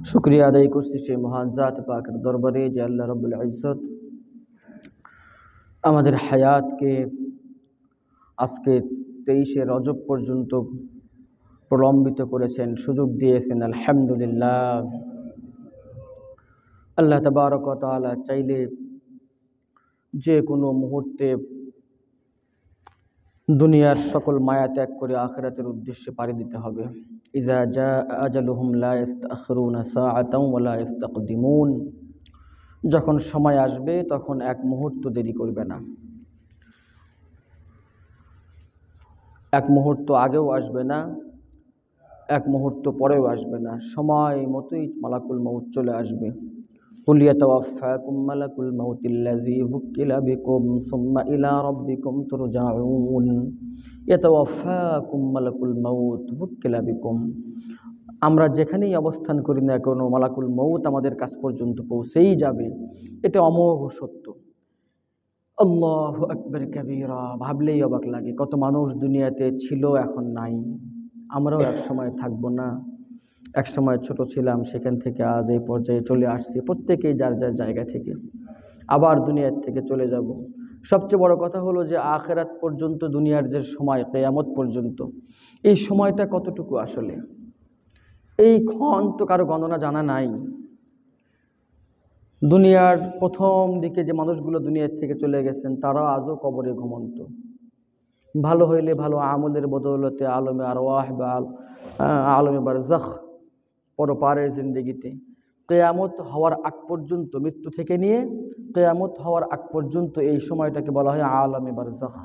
শুকরিয়া আদায় করছি সেই মহান জাত পাকের দরবারে যে আল্লাহ রাব্বুল ইজ্জত আমাদের হায়াতকে আজকে 23শে রজব পর্যন্ত প্রলম্বিত করেছেন, সুযোগ দিয়েছেন। আলহামদুলিল্লাহ। আল্লাহ তাবারক ওয়া তাআলা চাইলে যে কোনো মুহূর্তে দুনিয়ার সকল মায়া ত্যাগ করে আখিরাতের উদ্দেশ্যে পাড়ি দিতে হবে। ইজা জা আজালুহুম লা ইস্তাখিরুনা সাআতাও ওয়া লা ইস্তাকদিমুন। যখন সময় আসবে তখন এক মুহূর্ত দেরি করবে না, এক মুহূর্ত আগেও আসবে না, এক মুহূর্ত পরেও আসবে না। সময় মতোই মালাকুল মউত চলে আসবে। কুল ইয়াতাওয়াফাকুম মালাকুল মাউতিল্লাযী ওয়ুক্কিলা বিকুম সুম্মা ইলা রাব্বিকুম তুরজাউন। ইয়াতাওয়াফাকুম মালাকুল মাউত ওয়ুক্কিলা বিকুম। আমরা যেখানেই অবস্থান করি না কেন, মালাকুল মউত আমাদের কাছ পর্যন্ত পৌঁছেই যাবে। এটা অমোঘ সত্য। আল্লাহু আকবার কাবীরা। ভাবলেই অবাক লাগে, কত মানুষ দুনিয়াতে ছিল, এখন নাই। আমরাও এক সময় থাকবো না। এক সময় ছোট ছিলাম, সেখান থেকে আজ এই পর্যায়ে চলে আসছি। প্রত্যেকেই যার যার জায়গা থেকে আবার দুনিয়ার থেকে চলে যাব। সবচেয়ে বড় কথা হলো যে আখিরাত পর্যন্ত দুনিয়ার যে সময়, কিয়ামত পর্যন্ত, এই সময়টা কতটুকু আসলে, এই ক্ষণ তো কারো গণনা জানা নাই। দুনিয়ার প্রথম দিকে যে মানুষগুলো দুনিয়ার থেকে চলে গেছেন, তারা আজও কবরে ঘুমন্ত। ভালো হইলে ভালো আমলের বদৌলতে আলমে আরওয়াহ বা আলমে বারজাখ, পরপারের জিন্দেগিতে, কিয়ামত হওয়ার আগ পর্যন্ত, মৃত্যু থেকে নিয়ে কিয়ামত হওয়ার আগ পর্যন্ত এই সময়টাকে বলা হয় আলমে বারজাখ।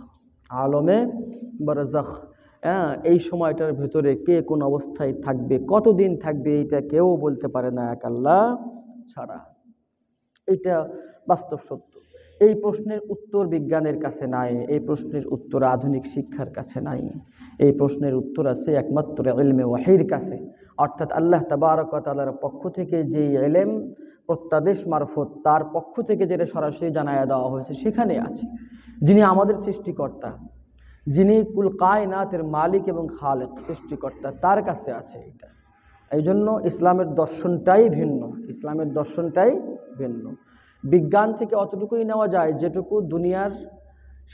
আলমে বারজাখ। এই সময়টার ভেতরে কে কোন অবস্থায় থাকবে, কতদিন থাকবে, এটা কেউ বলতে পারে না এক আল্লাহ ছাড়া। এটা বাস্তব সত্য। এই প্রশ্নের উত্তর বিজ্ঞানের কাছে নাই, এই প্রশ্নের উত্তর আধুনিক শিক্ষার কাছে নাই। এই প্রশ্নের উত্তর আছে একমাত্র ইলমে ওয়াহির কাছে, অর্থাৎ আল্লাহ তাবারক ওয়া তাআলার পক্ষ থেকে যে ইলম প্রত্যাদেশ মারফত, তার পক্ষ থেকে যেটা সরাসরি জানায়া দেওয়া হয়েছে, সেখানে আছে। যিনি আমাদের সৃষ্টিকর্তা, যিনি কুল কায়নাতের মালিক এবং খালেক, সৃষ্টিকর্তা, তার কাছে আছে এটা। এই জন্য ইসলামের দর্শনটাই ভিন্ন, ইসলামের দর্শনটাই ভিন্ন। বিজ্ঞান থেকে অতটুকুই নেওয়া যায় যেটুকু দুনিয়ার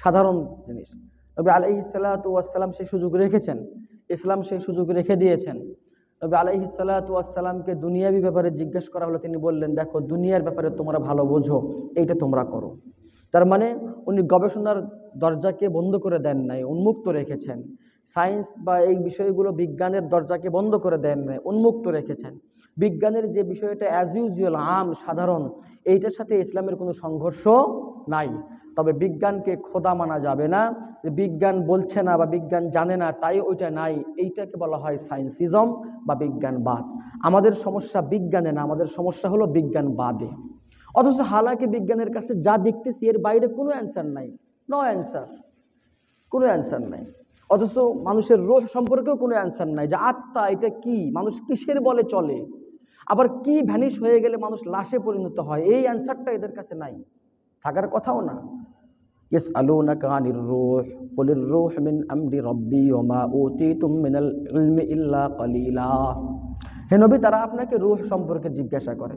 সাধারণ জিনিস। নবী আলাইহিসসালাতু ওয়াসসালাম সেই সুযোগ রেখেছেন, ইসলাম সেই সুযোগ রেখে দিয়েছেন। নবী আলাইহিসসালাতু ওয়াসসালামকে দুনিয়াবি ব্যাপারে জিজ্ঞেস করা হলো, তিনি বললেন, দেখো দুনিয়ার ব্যাপারে তোমরা ভালো বোঝো, এইটা তোমরা করো। তার মানে উনি গবেষণার দরজাকে বন্ধ করে দেন নাই, উন্মুক্ত রেখেছেন। সায়েন্স বা এই বিষয়গুলো বিজ্ঞানের দরজাকে বন্ধ করে দেন নাই, উন্মুক্ত রেখেছেন। বিজ্ঞানের যে বিষয়টা অ্যাজ ইউজুয়াল, সাধারণ, এইটার সাথে ইসলামের কোনো সংঘর্ষ নাই। তবে বিজ্ঞানকে খোদা মানা যাবে না, যে বিজ্ঞান বলছে না বা বিজ্ঞান জানে না তাই ওইটা নাই, এইটাকে বলা হয় সায়েন্সিজম বা বিজ্ঞানবাদ। আমাদের সমস্যা বিজ্ঞানে না, আমাদের সমস্যা হলো বিজ্ঞানবাদে। অথচ হালাকি বিজ্ঞানের কাছে যা দেখতেছি এর বাইরে কোনো অ্যান্সার নাই, নো অ্যান্সার, কোনো অ্যান্সার নাই। অথচ মানুষের রূহ সম্পর্কেও কোনো অ্যান্সার নাই, যে আত্মা এটা কি, মানুষ কিসের বলে চলে, আবার কি ভ্যানিশ হয়ে গেলে মানুষ লাশে পরিণত হয়, এই অ্যান্সারটা এদের কাছে নাই, থাকার কথাও না। ইয়াসআলুনাকা আনির রূহ কুলির রূহ মিন আমরি রাব্বি ওয়া মা উতীতুম মিনাল ইলমি ইল্লা কালিলা। হে নবী, তারা আপনাকে রূহ সম্পর্কে জিজ্ঞাসা করে,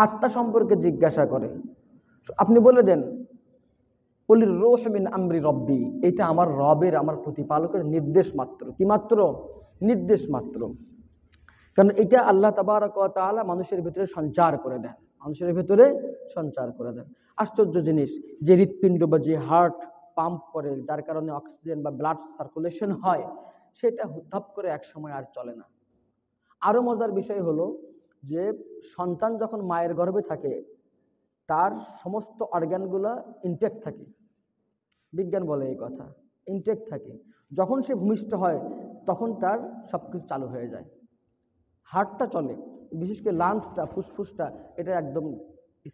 আত্মা সম্পর্কে জিজ্ঞাসা করে। আপনি বলে দেন কুলির রূহ মিন আমরি রাব্বি, এটা আমার রবের, আমার প্রতিপালকের নির্দেশ মাত্র। কি মাত্র? নির্দেশ মাত্র। কারণ এটা আল্লাহ তাবারক ওয়া তাআলা মানুষের ভিতরে সঞ্চার করে দেন, মানুষের ভিতরে সঞ্চার করে দেন। আশ্চর্য জিনিস, যে হৃৎপিণ্ড বা যে হার্ট পাম্প করে, যার কারণে অক্সিজেন বা ব্লাড সার্কুলেশন হয়, সেটা হুটহাপ করে এক সময় আর চলে না। আরও মজার বিষয় হলো যে সন্তান যখন মায়ের গর্ভে থাকে, তার সমস্ত অর্গানগুলো ইনটেক্ট থাকে, বিজ্ঞান বলে এই কথা, ইনটেক্ট থাকে। যখন সে ভূমিষ্ঠ হয় তখন তার সব কিছু চালু হয়ে যায়, হার্টটা চলে, বিশেষ করে লাংসটা, ফুসফুসটা, এটা একদম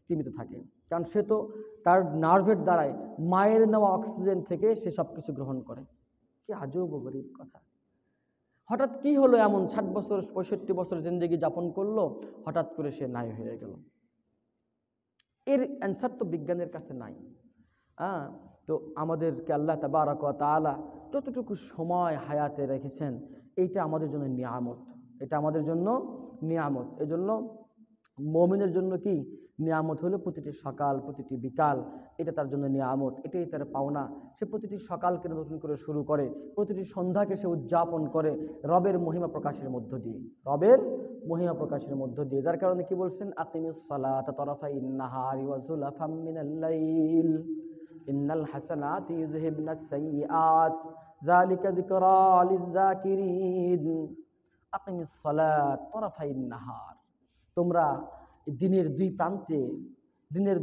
স্থিমিত থাকে। কারণ সে তো তার নার্ভের দ্বারাই মায়ের নেওয়া অক্সিজেন থেকে সে সব কিছু গ্রহণ করে। কি আজব গরীব কথা। হঠাৎ কি হলো এমন, 60 বছর 65 বছর জিন্দেগি যাপন করলো, হঠাৎ করে সে নাই হয়ে গেল? এর অ্যান্সার তো বিজ্ঞানের কাছে নাই। তো আমাদেরকে আল্লাহ তাবারক ওয়া তাআলা যতটুকু সময় হায়াতে রেখেছেন, এইটা আমাদের জন্য নিয়ামত, এটা আমাদের জন্য নিয়ামত। এজন্য মুমিনের জন্য কি নিয়ামত হলো প্রতিটি সকাল, প্রতিটি বিকাল, এটা তার জন্য নিয়ামত, এটাই তার পাওনা। সে প্রতিটি সকালকে নতুন করে শুরু করে, প্রতিটি সন্ধ্যাকে সে উদযাপন করে রবের মহিমা প্রকাশের মধ্য দিয়ে, রবের মহিমা প্রকাশের মধ্য দিয়ে। যার কারণে কি বলছেন, আকিমিস সালাতা তরফাইন নাহারি ওয়া যুলাফাম মিনাল লাইল ইন্নাল হাসানাতি ইউযহিবনাস সাইয়্যাত যালিকা যিকরা লিয-যাকিরিন। আকিমিস সালাত তরফাইন নাহার, তোমরা দিনের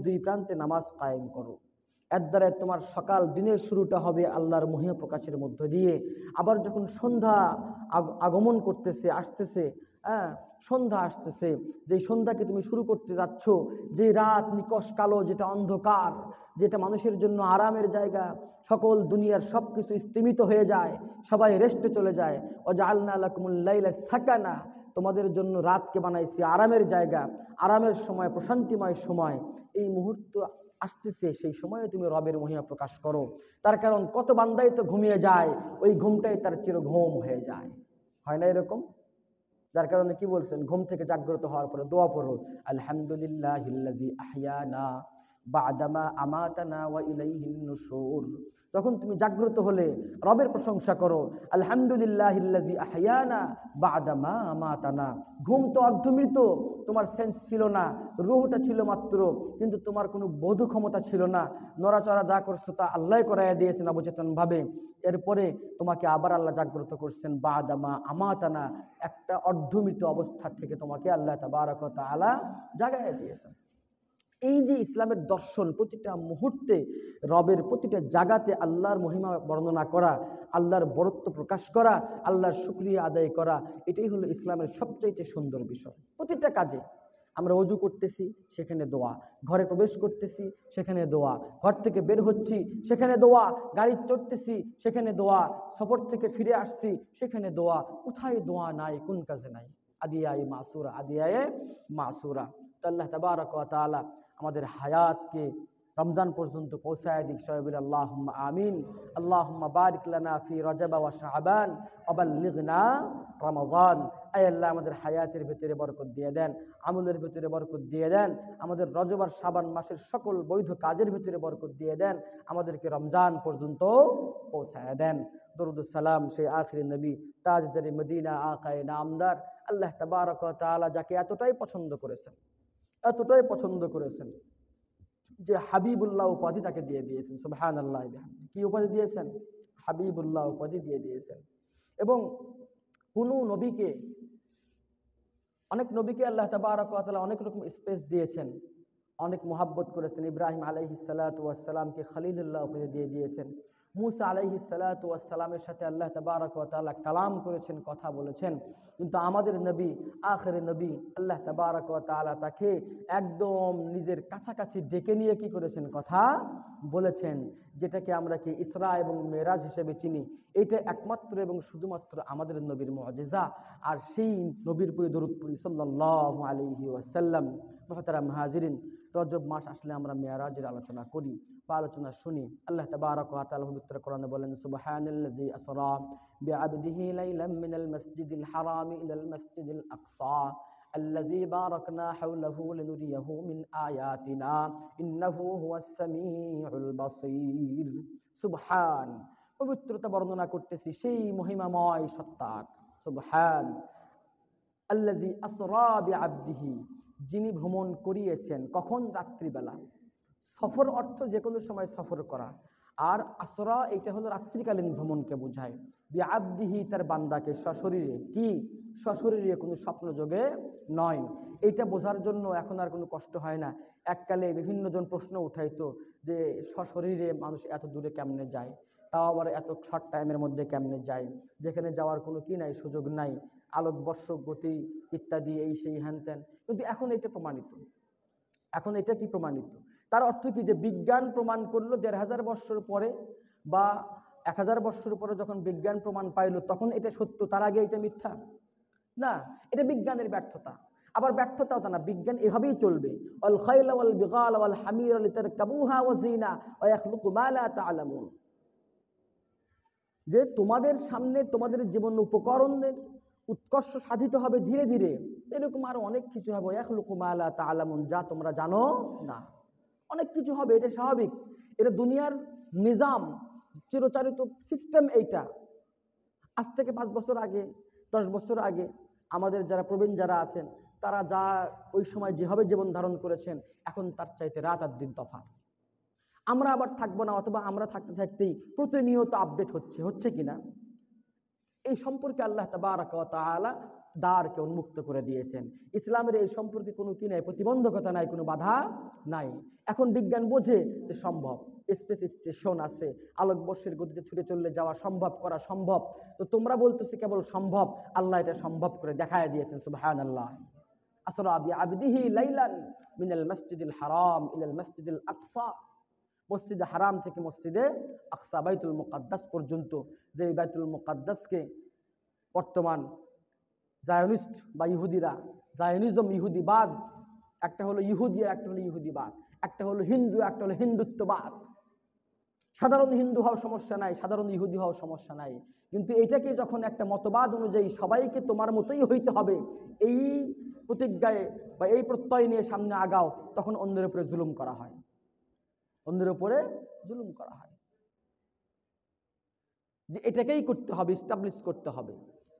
দুই প্রান্তে নামাজ কায়েম করো। এর দ্বারা তোমার সকাল দিনের শুরুটা হবে আল্লাহর মহিমা প্রকাশের মধ্য দিয়ে। আবার যখন সন্ধ্যা আগমন করতেছে, আসতেছে, সন্ধ্যা আসতেছে, যেই সন্ধ্যাকে তুমি শুরু করতে যাচ্ছ, যে রাত নিকষ কালো, যেটা অন্ধকার, যেটা মানুষের জন্য আরামের জায়গা, সকল দুনিয়ার সব কিছু স্তিমিত হয়ে যায়, সবাই রেস্টে চলে যায়। ওয়াজআলনা লাকুমুল লাইলা সাকানা, তোমাদের জন্য রাতকে বানাইছি আরামের জায়গা, আরামের সময়, প্রশান্তিময় সময়। এই মুহূর্ত আসতেছে, সেই সময়ে তুমি রবের মহিমা প্রকাশ করো। তার কারণ কত বান্দাই তো ঘুমিয়ে যায়, ওই ঘুমটাই তার চির ঘুম হয়ে যায়, হয় না এরকম? যার কারণে কি বলছেন, ঘুম থেকে জাগ্রত হওয়ার পরে দোয়া পড়ো, আলহামদুলিল্লাহিল্লাযী আহইয়ানা বা'দামা আমাতানা ওয়া ইলাইহিন নুশুর। তখন তুমি জাগ্রত হলে রবের প্রশংসা করো, আলহামদুলিল্লাহিল্লাযী আহইয়ানা বা'দামা আমাতানা। ঘুম তো অর্ধমৃত, তোমার সেন্স ছিল না, রূহটা ছিল মাত্র, কিন্তু তোমার কোনো বোধ ক্ষমতা ছিল না, নড়াচড়া যা করছো তা আল্লাহ করাইয়া দিয়েছেন অবচেতনভাবে। এরপরে তোমাকে আবার আল্লাহ জাগ্রত করছেন বা'দামা আমাতানা, একটা অর্ধমৃত অবস্থা থেকে তোমাকে আল্লাহ তাবারক ওয়া তাআলা জাগাইয়া দিয়েছেন। এই যে ইসলামের দর্শন, প্রতিটা মুহূর্তে রবের প্রতিটা জায়গাতে আল্লাহর মহিমা বর্ণনা করা, আল্লাহর বরত্ব প্রকাশ করা, আল্লাহর শুকরিয়া আদায় করা, এটাই হলো ইসলামের সবচাইতে সুন্দর বিষয়। প্রতিটা কাজে আমরা ওযু করতেছি, সেখানে দোয়া, ঘরে প্রবেশ করতেছি, সেখানে দোয়া, ঘর থেকে বের হচ্ছি, সেখানে দোয়া, গাড়ি চড়তেছি, সেখানে দোয়া, সফর থেকে ফিরে আসছি, সেখানে দোয়া। কোথায় দোয়া নাই, কোন কাজে নাই? আদিয়ায়ে মাসুরা, আদিয়ায়ে মাসুরা। তো আল্লাহ তাবারক ওয়া তাআলা আমাদের হায়াতকে রমজান পর্যন্ত পৌঁছায় দিক, সবাই বলি আল্লাহুম্মা আমিন। আল্লাহুম্মা বারিক লানা ফি রজব ওয়া শাবান ওয়া বাল্লিগনা রমাজান। আয় আল্লাহ, আমাদের হায়াতের ভিতরে বরকত দিয়ে দেন, আমলের ভিতরে বরকত দিয়ে দেন, আমাদের রজব আর শাবান মাসের সকল বৈধ কাজের ভিতরে বরকত দিয়ে দেন, আমাদেরকে রমজান পর্যন্ত পৌঁছায় দেন। দরুদ সালাম সেই আখিরি নবী তাজদারে মদিনা আকায়ে নামদার আল্লাহ তাবারক ওয়া তাআলা যাকে এতটাই পছন্দ করেছেন যে হাবিবুল্লাহ উপাধি তাকে দিয়ে দিয়েছেন। সুবহানাল্লাহ, কি উপাধি দিয়েছেন? হাবিবুল্লাহ উপাধি দিয়ে দিয়েছেন। এবং কোনো নবীকে, অনেক নবীকে আল্লাহ তাবারক ওয়া তাআলা অনেক রকম স্পেস দিয়েছেন, অনেক মোহাব্বত করেছেন। ইব্রাহিম আলাইহিস সালাতু ওয়াস সালামকে খলিলুল্লাহ উপাধি দিয়ে দিয়েছেন। মুসা আলাইহিস সালাতু ওয়াস সালামের সাথে আল্লাহ তাবারক ওয়া তাআলা কালাম করেছেন, কথা বলেছেন। কিন্তু আমাদের নবী, আখিরি নবী, আল্লাহ তাবারক ওয়া তাআলা তাকে একদম নিজের কাছাকাছি ডেকে নিয়ে কি করেছেন? কথা বলেছেন। যেটাকে আমরা কি ইসরা এবং মেরাজ হিসেবে চিনি, এইটা একমাত্র এবং শুধুমাত্র আমাদের নবীর মুআজিজা। আর সেই নবীর প্রতি দরুদ পড়ি সাল্লাল্লাহু আলাইহি ওয়াসাল্লাম। মুহতারাম হাজিরিন, রজব মাস আসলে আমরা মেরাজের আলোচনা করি বা আলোচনা শুনি। আল্লাহ তাবারক ওয়া তাআলা পবিত্র কোরআনে বলেন, সুবহানাল্লাযী আসরা বিআবদিহি লাইলাম মিনাল মাসজিদিল হারামি ইলাল মাসজিদিল আকসা আল্লাযী বারাকনা হাওলাহু লিনুরিয়াহু মিন আয়াতিনা ইন্নাহু হুয়াস সামিউল বাসীর। সুবহান, পবিত্রতা বর্ণনা করতেছি সেই মহিমাময় সত্তার। সুবহান আল্লাযী আসরা বিআবদিহি, যিনি ভ্রমণ করিয়েছেন। কখন? রাত্রিবেলা। সফর অর্থ যে কোনো সময় সফর করা, আর আসরা এটা হলো রাত্রিকালীন ভ্রমণকে বোঝায়। বিআবদিহি, তার বান্দাকে, সশরীরে। কি? সশরীরে, কোনো স্বপ্নযোগে নয়। এইটা বোঝার জন্য এখন আর কোনো কষ্ট হয় না। এককালে বিভিন্নজন প্রশ্ন উঠাইতো যে সশরীরে মানুষ এত দূরে কেমনে যায়, তাও আবার এত শর্ট টাইমের মধ্যে কেমনে যায়, যেখানে যাওয়ার কোনো কি নাই, সুযোগ নাই, আলোকবর্ষ গতি ইত্যাদি, এই সেই হ্যান ত্যান। কিন্তু এখন এটা প্রমাণিত। এখন এটা কি প্রমাণিত? তার অর্থ কি? যে বিজ্ঞান প্রমাণ করলো ১৫০০ বৎসর পরে বা ১০০০ বৎসর পরে যখন বিজ্ঞান প্রমাণ পাইল, তখন এটা সত্য, তার আগে এটা মিথ্যা? না, এটা বিজ্ঞানের ব্যর্থতা। আবার ব্যর্থতাও তা না, বিজ্ঞান এভাবেই চলবে। আল খাইলা ওয়াল বিগাল ওয়াল হামির লিতারকাবুহা ওয়া জিনা ওয়া ইয়াখলুকু মা লা তা'লামুন। যে তোমাদের সামনে তোমাদের জীবন উপকরণের উৎকর্ষ সাধিত হবে ধীরে ধীরে। এরকম আরো অনেক কিছু হবে, ইয়াখলুকু মা লা তা'লামুন, যা তোমরা জানো না। অনেক কিছু হবে, এটা স্বাভাবিক, এটা দুনিয়ার নিজাম, চিরচারিত সিস্টেম এইটা। আজ থেকে 5 বছর আগে, 10 বছর আগে আমাদের যারা প্রবীণ যারা আছেন তারা যা ওই সময় যেভাবে জীবন ধারণ করেছেন, এখন তার চাইতে রাত আর দিন তফাৎ। আমরা আবার থাকবো না, অথবা আমরা থাকতে থাকতেই প্রতিনিয়ত আপডেট হচ্ছে কিনা এই সম্পর্কে আল্লাহ তাবারাকা ওয়া তাআলা দ্বারকে উন্মুক্ত করে দিয়েছেন। ইসলামের এই সম্পর্কে কোনো কি নাই, প্রতিবন্ধকতা নাই, কোনো বাধা নাই। এখন বিজ্ঞান বোঝে যে সম্ভব, স্পেস স্টেশন আছে, আলোকবর্ষের গতিতে ছুটে চললে যাওয়া সম্ভব, করা সম্ভব। তো তোমরা বলতেছি কেবল সম্ভব, আল্লাহ এটা সম্ভব করে দেখায় দিয়েছেন। সুবহানাল্লাহ। আসরা বিআবদিহি লাইলান মিনাল মসজিদিল হারাম ইলাল মসজিদিল আকসা, মসজিদে হারাম থেকে মসজিদে আকসা, বাইতুল মুকাদ্দাস পর্যন্ত, যে বাইতুল মুকাদ্দাসকে বর্তমান জায়নিস্ট বা ইহুদিরা, জায়নিজম, ইহুদিবাদ, একটা হলো ইহুদি, একটা হলো ইহুদিবাদ, একটা হলো হিন্দু, একটা হলো হিন্দুত্ববাদ। সাধারণ হিন্দু হওয়ার সমস্যা নাই, সাধারণ ইহুদি হওয়ার সমস্যা নাই, কিন্তু এটাকে যখন একটা মতবাদ অনুযায়ী সবাইকে তোমার মতোই হইতে হবে, এই প্রতিজ্ঞায় বা এই প্রত্যয় নিয়ে সামনে আগাও, তখন অন্যের উপরে জুলুম করা হয়, অন্যের উপরে জুলুম করা হয়। যে এটাকেই করতে হবে, এস্টাবলিশ করতে হবে,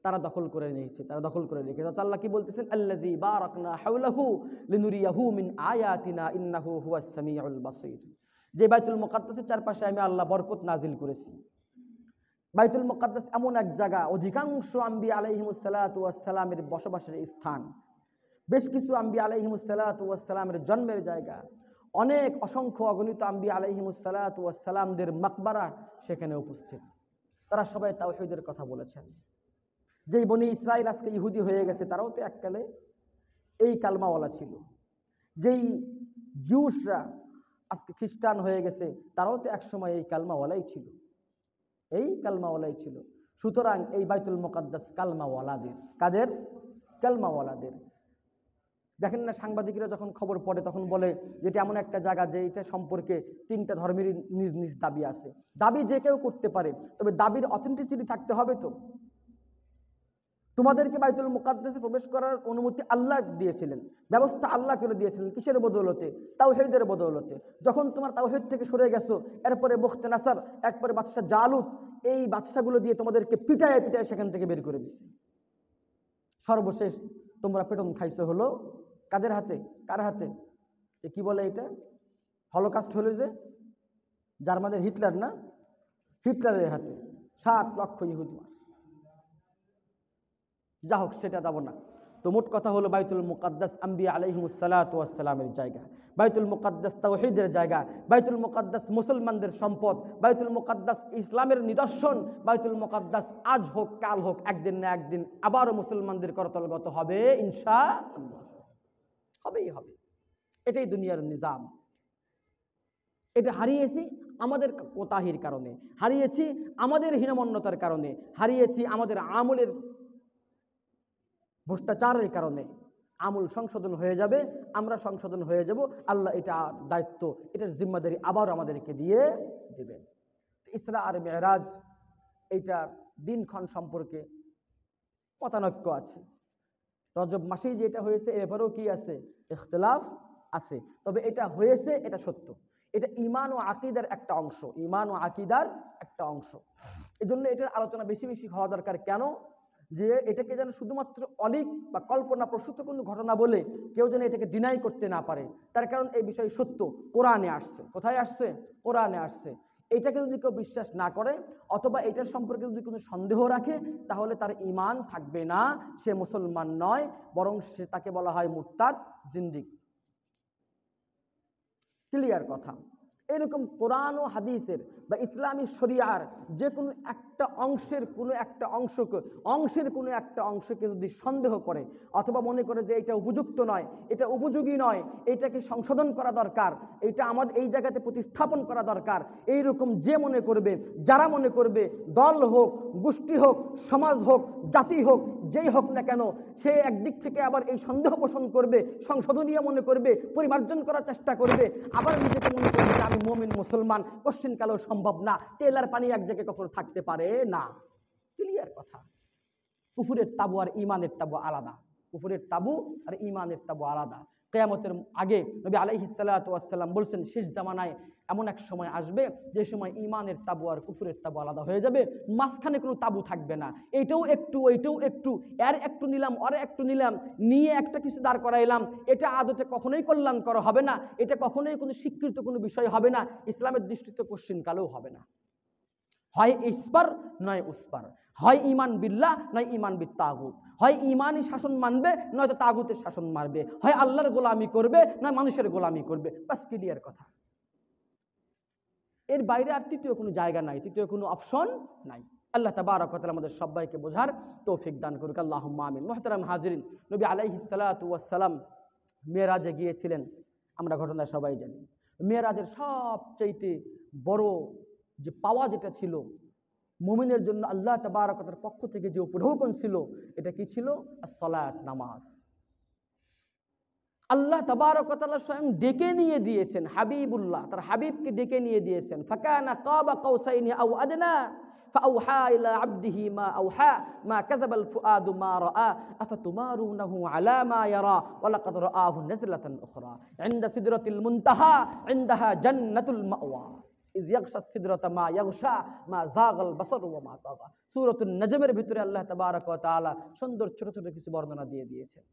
তারা দখল করে নিয়েছে, তারা দখল করে রেখেছে। আল্লাহ কি বলতেছেন? আল্লাযী বারাকনা হাওলাহু লিনুরিয়াহু মিন আয়াতিনা ইন্নাহু হুয়াস সামিউল বাসীর। যে বাইতুল মুকাদ্দাসের চারপাশে আমি আল্লাহ বরকত নাজিল করেছি। বাইতুল মুকাদ্দাস এমন এক জায়গা, অধিকাংশ আম্বিয়া আলাইহিমুস সালাতু ওয়াস সালামের বসবাসের স্থান, বেশ কিছু আম্বিয়া আলাইহিমুস সালাতু ওয়াস সালামের জন্মের জায়গা, অনেক অসংখ্য অগণিত আম্বিয়া আলাইহিমুস সালাতু ওয়াস সালামদের মাকবারা সেখানে উপস্থিত। তারা সবাই তাওহীদের কথা বলেছেন। যেই বনি ইসরাইল আজকে ইহুদি হয়ে গেছে, তারাও তো এককালে এই কালমাওয়ালা ছিল। যেই জিউসরা আজকে খ্রিস্টান হয়ে গেছে, তারাও তো একসময় এই কালমাওয়ালাই ছিল, এই কালমাওয়ালাই ছিল। সুতরাং এই বাইতুল মুকাদ্দাস কালমাওয়ালাদের। কাদের? কালমাওয়ালাদের। দেখেন না, সাংবাদিকরা যখন খবর পড়ে তখন বলে যে এটা এমন একটা জায়গা যে এটা সম্পর্কে 3টা ধর্মেরই নিজ নিজ দাবি আছে। দাবি যে কেউ করতে পারে, তবে দাবির অথেন্টিসিটি থাকতে হবে। তো তোমাদেরকে বাইতুল মুকাদ্দাসে প্রবেশ করার অনুমতি আল্লাহ দিয়েছিলেন, ব্যবস্থা আল্লাহ করে দিয়েছিলেন। কিসের বদৌলতে? তাওহীদের বদৌলতে। যখন তোমার তাওহীদ থেকে সরে গেছো, এরপরে বখতে নাসার, একবারে বাদশাহ জালুত, এই বাদশাগুলো দিয়ে তোমাদেরকে পিটায় পিটায় সেখান থেকে বের করে দিচ্ছে। সর্বশেষ তোমরা পেটন খাইছো হলো কাদের হাতে? কার হাতে? এ কি বলে এটা? হলোকাস্ট হলো যে জার্মানের হিটলার, না, হিটলারের হাতে 7 লক্ষ ইহুদি মাস। যা হোক, সেটা যাব না। তো মোট কথা হলো বাইতুল মুকাদ্দাস আম্বিয়া আলাইহিমুস সালাতু ওয়াস সালামের জায়গা, বাইতুল মুকাদ্দাস তাওহীদের জায়গা, বাইতুল মুকাদ্দাস মুসলমানদের সম্পদ, বাইতুল মুকাদ্দাস ইসলামের নিদর্শন। বাইতুল মুকাদ্দাস আজ হোক কাল হোক, একদিন না একদিন আবারও মুসলমানদের করতলগত হবে, ইনশাআল্লাহ হবেই হবে। এটাই দুনিয়ার নিজাম। এটা হারিয়েছি আমাদের কোতাহির কারণে, হারিয়েছি আমাদের হীনমন্যতার কারণে, হারিয়েছি আমাদের আমলের ভ্রষ্টাচারের কারণে। আমল সংশোধন হয়ে যাবে, আমরা সংশোধন হয়ে যাব। আল্লাহ এটা দায়িত্ব, এটার জিম্মাদারি আবার আমাদেরকে দিয়ে দেবেন। ইসরা আর মেরাজ, এইটার দিনক্ষণ সম্পর্কে মতানৈক্য আছে। রজব মাসেই যে এটা হয়েছে এ ব্যাপারেও কি আছে? ইখতিলাফ আছে। তবে এটা হয়েছে, এটা সত্য। এটা ঈমান ও আকীদার একটা অংশ, ঈমান ও আকীদার একটা অংশ। এজন্য এটার আলোচনা বেশি বেশি হওয়া দরকার। কেন? যে এটাকে যেন শুধুমাত্র অলিক বা কল্পনা প্রসূত কোনো ঘটনা বলে কেউ যেন এটাকে ডিনাই করতে না পারে। তার কারণ এই বিষয় সত্য, কোরআনে আসছে। কোথায় আসছে? কোরআনে আসছে। এটাকে যদি কেউ বিশ্বাস না করে অথবা এটার সম্পর্কে যদি কোনো সন্দেহ রাখে, তাহলে তার ঈমান থাকবে না, সে মুসলমান নয়, বরং সে তাকে বলা হয় মুরতাদ, জিন্দিক। ক্লিয়ার কথা। এরকম কোরআন ও হাদিসের বা ইসলামী শরিয়ার যে কোনো একটা অংশের কোনো একটা অংশকে যদি সন্দেহ করে অথবা মনে করে যে এটা উপযুক্ত নয়, এটা উপযোগী নয়, এটাকে সংশোধন করা দরকার, এটা আমাদের এই জায়গাতে প্রতিস্থাপন করা দরকার, এইরকম যে মনে করবে, যারা মনে করবে, দল হোক, গোষ্ঠী হোক, সমাজ হোক, জাতি হোক, যেই হোক না কেন, সে একদিক থেকে আবার এই সন্দেহ পোষণ করবে, সংশোধনীয় মনে করবে, পরিমার্জন করার চেষ্টা করবে, আবার নিজেকে মনে করবে আমি মুমিন মুসলমান। কোশ্চিন কালেও সম্ভব না। তেল আর পানি এক জায়গায় কখনো থাকতে পারে না। ক্লিয়ার কথা। কুফুরের তাবু আর ঈমানের তাবু আলাদা, কুফুরের তাবু আর ঈমানের তাবু আলাদা। কিয়ামতের আগে নবী আলাইহিস সালাতু ওয়াস সালাম বলছেন, শেষ জামানায় এমন এক সময় আসবে যে সময় ঈমানের তাবু আর কুফুরের তাবু আলাদা হয়ে যাবে, মাঝখানে কোনো তাবু থাকবে না। এইটাও একটু ওইটাও একটু, এর একটু নিলাম ওর একটু নিলাম, নিয়ে একটা কিছু দাঁড় করাইলাম, এটা আদতে কখনোই কল্যাণকর হবে না, এটা কখনোই কোনো স্বীকৃত কোনো বিষয় হবে না, ইসলামের দৃষ্টিতে কোশ্চিনকালেও হবে না। হয় ইসপার নয় উসপার, হয় ঈমান বিল্লাহ নয় ঈমান বিত তাগুত, হয় ঈমানি শাসন মানবে নয়তো তাগুতের শাসন মারবে, হয় আল্লাহর গোলামি করবে নয় মানুষের গোলামি করবে, বাস ক্লিয়ার কথা। এর বাইরে আর তৃতীয় কোনো জায়গা নাই, তৃতীয় কোনো অপশন নাই। আল্লাহ তাবারক ওয়া তাআলা আমাদের সবাইকে বোঝার তৌফিক দান করুক, আল্লাহুম্মা আমিন। মুহতারাম হাজিরিন, নবী আলাইহিস সালাতু ওয়াস সালাম মেরাজে গিয়েছিলেন, আমরা ঘটনা সবাই জানি। মেরাজের সবচাইতে বড় যে পাওয়া যেটা ছিল মুমিনের জন্য, আল্লাহ তাবারক ওয়া তাআলার পক্ষ থেকে যে উপঢৌকন ছিল, এটা কি ছিল? as-সালাত, নামাজ। আল্লাহ তাবারক ওয়া তাআলা স্বয়ং ডেকে নিয়ে দিয়েছেন, হাবিবুল্লাহ তার হাবিবকে ডেকে নিয়ে দিয়েছেন। ফাকানা কাবা কাউসাইনি আও আদনা ফাআওহা ইলা আবদিহি মা আওহা মা কাযাবাল ফুআদু মা রাআ আফাতুমারুনাহু আলা মা ইয়ারা ওয়া লাকাদ রাআহু নাজলাতান উখরা ইনদা সিদরাতিল মুনতাহা ইনদাহা জান্নাতুল মাওয়া ইয ইয়াগশা সিদরাতা মা ইয়াগশা মা যাগাল বাসারু ওয়া মা তাগা। সূরাতুন নাজমের ভিতরে আল্লাহ তাবারক ওয়া তাআলা সুন্দর ছোট ছোট কিছু বর্ণনা দিয়ে দিয়েছেন।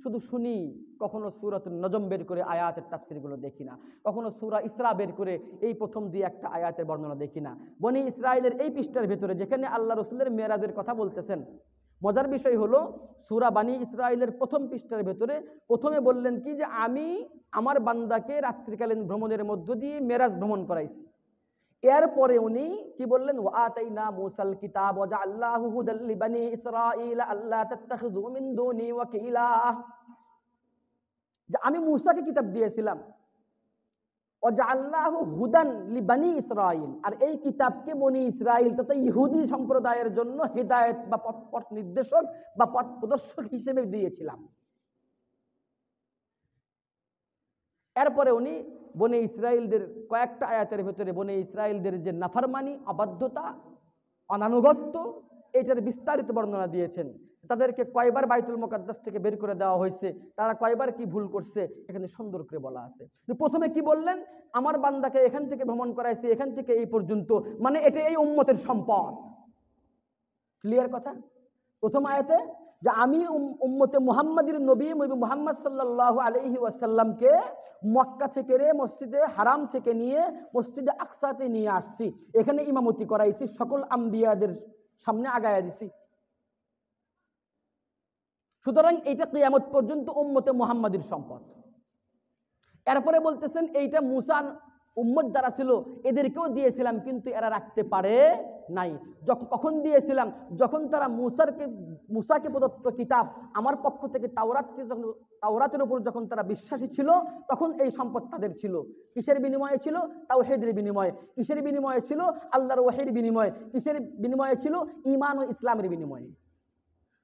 শুধু শুনি, কখনো সূরাতুন নজম বের করে আয়াতের তাফসীরগুলো দেখি না, কখনো সূরা ইসরা বের করে এই প্রথম দিয়ে একটা আয়াতের বর্ণনা দেখি না। বনি ইসরাইলের এই পৃষ্ঠার ভিতরে যেখানে আল্লাহ রসুলের মেরাজের কথা বলতেছেন, মজার বিষয় হলো সূরা বানি ইসরাইলের প্রথম পৃষ্ঠার ভিতরে প্রথমে বললেন কি, যে আমি আমার বান্দাকে রাত্রিকালীন ভ্রমণের মধ্য দিয়ে মেরাজ ভ্রমণ করাইছি। এরপরে উনি কি বললেন? ওয়া আতাইনা মূসাল কিতাব ওয়া জাআলনাহু হুদাল লিবানি ইসরাঈল আল্লা তাত্তাখিযু মিন দুনি ওয়াকিলা, যে আমি মূসাকে কিতাব দিয়েছিলাম, ওয়া জাআলনাহু হুদান লিবানি ইসরাঈল, আর এই কিতাবকে বনি ইসরাইল তথা ইহুদি সম্প্রদায়ের জন্য হিদায়াত বা পথ নির্দেশক বা পথ প্রদর্শক হিসেবে দিয়েছিলাম। এরপরে উনি বনে ইসরাইলদের কয়েকটা আয়াতের ভিতরে বনে ইসরাইলদের যে নাফরমানি, অবাধ্যতা, অনানুগত্য, এটার বিস্তারিত বর্ণনা দিয়েছেন। তাদেরকে কয়বার বাইতুল মুকাদ্দাস থেকে বের করে দেওয়া হয়েছে, তারা কয়বার কি ভুল করছে, এখানে সুন্দর করে বলা আছে। প্রথমে কি বললেন? আমার বান্দাকে এখান থেকে ভ্রমণ করাইছে, এখান থেকে এই পর্যন্ত, মানে এটা এই উম্মতের সম্পদ। ক্লিয়ার কথা? প্রথম আয়াতে যে আমি উম্মতে মুহাম্মাদির নবী মুহাম্মদ সাল্লাল্লাহু আলাইহি ওয়াসাল্লামকে মক্কা থেকে মসজিদে হারাম থেকে নিয়ে মসজিদে আকসাতে নিয়ে আসছি, এখানে ইমামতি করাইছি, সকল আম্বিয়াদের সামনে আগায়া দিছি। সুতরাং এইটা কিয়ামত পর্যন্ত উম্মতে মুহাম্মাদির সম্পদ। এরপরে বলতেছেন এইটা মুসা উম্মত যারা ছিল এদেরকেও দিয়েছিলাম, কিন্তু এরা রাখতে পারে নাই। কখন দিয়েছিলাম? যখন তারা মুসাকে প্রদত্ত কিতাব আমার পক্ষ থেকে তাওরাতের উপর যখন তারা বিশ্বাসী ছিল, তখন এই সম্পদ তাদের ছিল। কিসের বিনিময়ে ছিল? তাওহীদের বিনিময়ে। কিসের বিনিময়ে ছিল? আল্লাহর ওহীর বিনিময়ে। কিসের বিনিময়ে ছিল? ঈমান ও ইসলামের বিনিময়ে।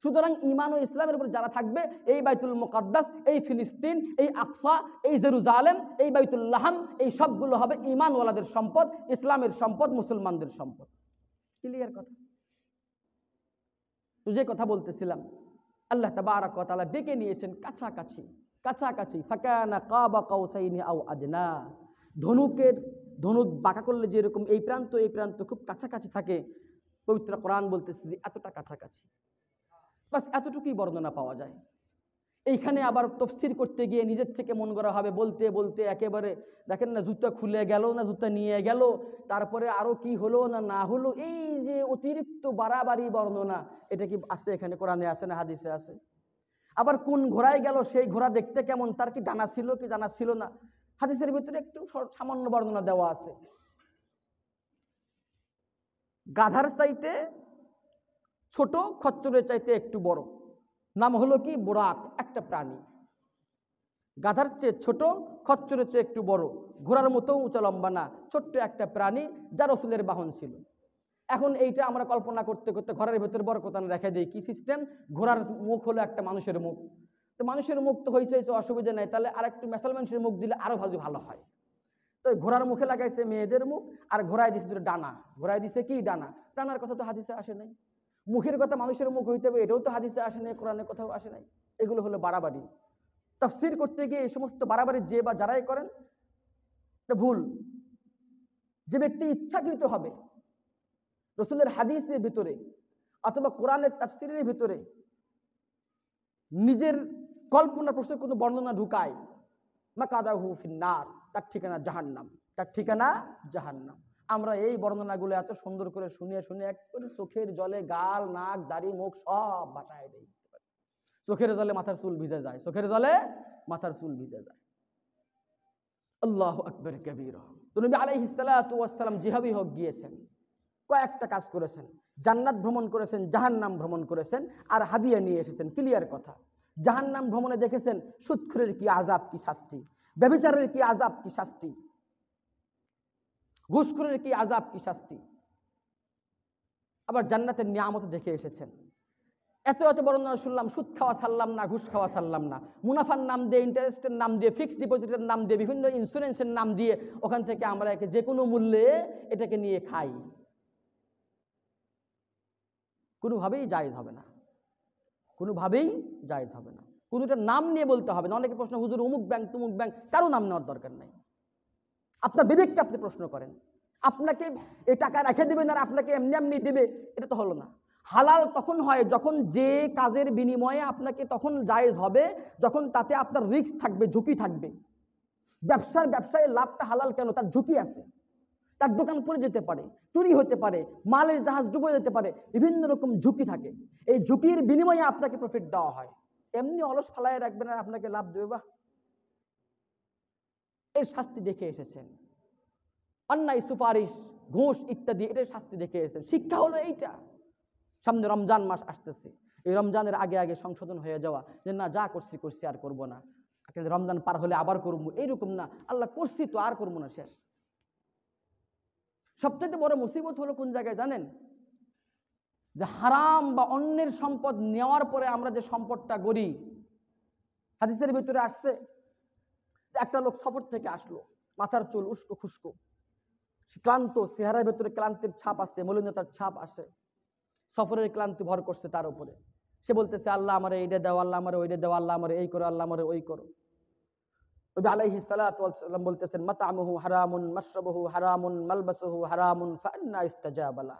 সুতরাং ঈমান ও ইসলামের উপর যারা থাকবে, এই বাইতুল মুকাদ্দাস, এই ফিলিস্তিন, এই আকসা, এই জেরুজালেম, এই বাইতুল লাহাম, এই সবগুলো হবে ঈমানওয়ালাদের সম্পদ, ইসলামের সম্পদ, মুসলমানদের সম্পদ। ক্লিয়ার কথা? তো যে কথা বলতেছিলাম, আল্লাহ তাবারক ওয়া তাআলা ডেকে নিয়েছেন কাছাকাছি। ফাকানা কাবা কাউসাইনি আও আদনা। ধনুক বাঁকা করলে যেরকম এই প্রান্ত খুব কাছাকাছি থাকে, পবিত্র কোরআন বলতেছে যে এতটা কাছাকাছি। বাস এতটুকুই বর্ণনা পাওয়া যায়। এইখানে আবার তফসির করতে গিয়ে নিজের থেকে মন করা হবে, বলতে বলতে একেবারে দেখেন না, জুতা খুলে গেল না জুতা নিয়ে গেল, তারপরে আরও কি হলো না হলো, এই যে অতিরিক্ত বাড়াবাড়ি বর্ণনা, এটা কি আছে এখানে? কোরআনে আছে না হাদিসে আছে? আবার কোন ঘোড়ায় গেল, সেই ঘোড়া দেখতে কেমন, তার কি ডানা ছিল কি ডানা ছিল না, হাদিসের ভিতরে একটু সামান্য বর্ণনা দেওয়া আছে। গাধার চাইতে ছোট, খচ্চরের চাইতে একটু বড়, নাম হলো কি? বুরাক, একটা প্রাণী। গাধার চেয়ে ছোট, খচ্চরের চেয়ে একটু বড়, ঘোড়ার মতো উঁচা লম্বা না, ছোট্ট একটা প্রাণী যা রাসূলের বাহন ছিল। এখন এইটা আমরা কল্পনা করতে করতে ঘরের ভেতর বরকতান রেখে দিই। কি সিস্টেম? ঘোড়ার মুখ হলো একটা মানুষের মুখ, তো মানুষের মুখ তো হয়েছে অসুবিধা নাই, তাহলে আর একটু মেসাল মানুষের মুখ দিলে আরো ভালো হয়। তো ঘোড়ার মুখে লাগাইছে মেয়েদের মুখ, আর ঘোড়ায় দিছে দুটো ডানা। ঘোড়ায় দিছে কি? ডানা। ডানার কথা তো হাদিসে আসে নাই। মুখের কথা মানুষের মুখ হইতে হবে, এটাও তো হাদিসে আসে নাই, কোরআনে কোথাও আসে নাই। এগুলো হলো বাড়াবাড়ি। তাফসীর করতে গিয়ে এই সমস্ত বাড়াবাড়ি যে বা যারাই করেন এটা ভুল। যে ব্যক্তি ইচ্ছাকৃত হবে রাসূলের হাদিসের ভিতরে অথবা কোরআনের তাফসীরের ভিতরে নিজের কল্পনা প্রশ্নে কোনো বর্ণনা ঢুকায়, মাকাদাহু ফিন্নার, তার ঠিকানা জাহান্নাম, তার ঠিকানা জাহান্নাম। আমরা এই বর্ণনাগুলো এত সুন্দর করে শুনিয়ে শুনিয়ে একবারে চোখের জলে গাল, নাক, দাড়ি, মুখ সব ভাসায় দেয়। চোখের জলে মাথার চুল ভিজে যায়, চোখের জলে মাথার চুল ভিজে যায়। আল্লাহু আকবার কাবীরা। তো নবী আলাইহিস সালাতু ওয়াস সালাম যেভাবে হোক গিয়েছেন, কয়েকটা কাজ করেছেন, জান্নাত ভ্রমণ করেছেন, জাহান্নাম ভ্রমণ করেছেন, আর হাদিয়া নিয়ে এসেছেন। ক্লিয়ার কথা। জাহান্নাম ভ্রমণে দেখেছেন সুদখোরের কি আযাব, কি শাস্তি, ব্যভিচারের কি আযাব, কি শাস্তি, ঘুষখোরের কি আযাব, কি শাস্তি। আবার জান্নাতের নিয়ামত দেখে এসেছেন। এত এত বর্ণনা শুনলাম, সুদ খাওয়া ছাড়লাম না, ঘুষ খাওয়া ছাড়লাম না, মুনাফার নাম দিয়ে, ইন্টারেস্টের নাম দিয়ে, ফিক্সড ডিপোজিটের নাম দিয়ে, বিভিন্ন ইন্স্যুরেন্সের নাম দিয়ে ওখান থেকে আমরা একে যে কোনো মূল্যে এটাকে নিয়ে খাই। কোনোভাবেই জায়েজ হবে না, কোনোভাবেই জায়েজ হবে না। কোনোটার নাম নিয়ে বলতে হবে না। অনেকে প্রশ্ন, হুজুর অমুক ব্যাংক তমুক ব্যাংক, কারো নাম নেওয়ার দরকার নাই। আপনার বিবেককে আপনি প্রশ্ন করেন। আপনাকে এই টাকা রেখে দেবেন আর আপনাকে এমনি এমনি দেবে, এটা তো হলো না। হালাল তখন হয় যখন যে কাজের বিনিময়ে আপনাকে তখন জায়েজ হবে যখন তাতে আপনার রিস্ক থাকবে, ঝুঁকি থাকবে। ব্যবসায় লাভটা হালাল কেন? তার ঝুঁকি আছে, তার দোকান পড়ে যেতে পারে, চুরি হতে পারে, মালের জাহাজ ডুবে যেতে পারে, বিভিন্ন রকম ঝুঁকি থাকে। এই ঝুঁকির বিনিময়ে আপনাকে প্রফিট দেওয়া হয়। এমনি অলস ফালায় রাখবেন আর আপনাকে লাভ দেবে, বাহ। এর শাস্তি দেখে এসেছেন। অন্যায়, সুপারিশ, ঘুষ ইত্যাদি, এটার শাস্তি দেখে এসেছেন। শিক্ষা হলো এইটা। সামনে রমজান মাস আসতেছে, এই রমজানের আগে আগে সংশোধন হয়ে যাওয়া, যে না যা করছি করছি আর করবো না, রমজান পার হলে আবার করবো, এইরকম না। আল্লাহ করছি তো আর করবো না, শেষ। সবচেয়ে বড় মুসিবত হলো কোন জায়গায় জানেন? যে হারাম বা অন্যের সম্পদ নেওয়ার পরে আমরা যে সম্পদটা গড়ি। হাদিসের ভিতরে আসছে, একটা লোক সফর থেকে আসলো, মাথার চুল উস্কো খুস্কো, ক্লান্ত, চেহারার ভেতরে ক্লান্তির ছাপ আছে, মলিনতার ছাপ আছে, সফরের ক্লান্তি ভর করছে তার উপরে। সে বলতেছে, আল্লাহ আমার এইটা দাও, আল্লাহ আমার ওইটা দাও, আল্লাহ আমার এই করো, আল্লাহ আমার ওই করো। নবী আলাইহিস সালাতু ওয়াস সালাম বলতেছেন, মাতআমুহু হারামুন, মাশরাবুহু হারামুন, মালবাসুহু হারামুন, ফাআন্না ইস্তাজাবা লা।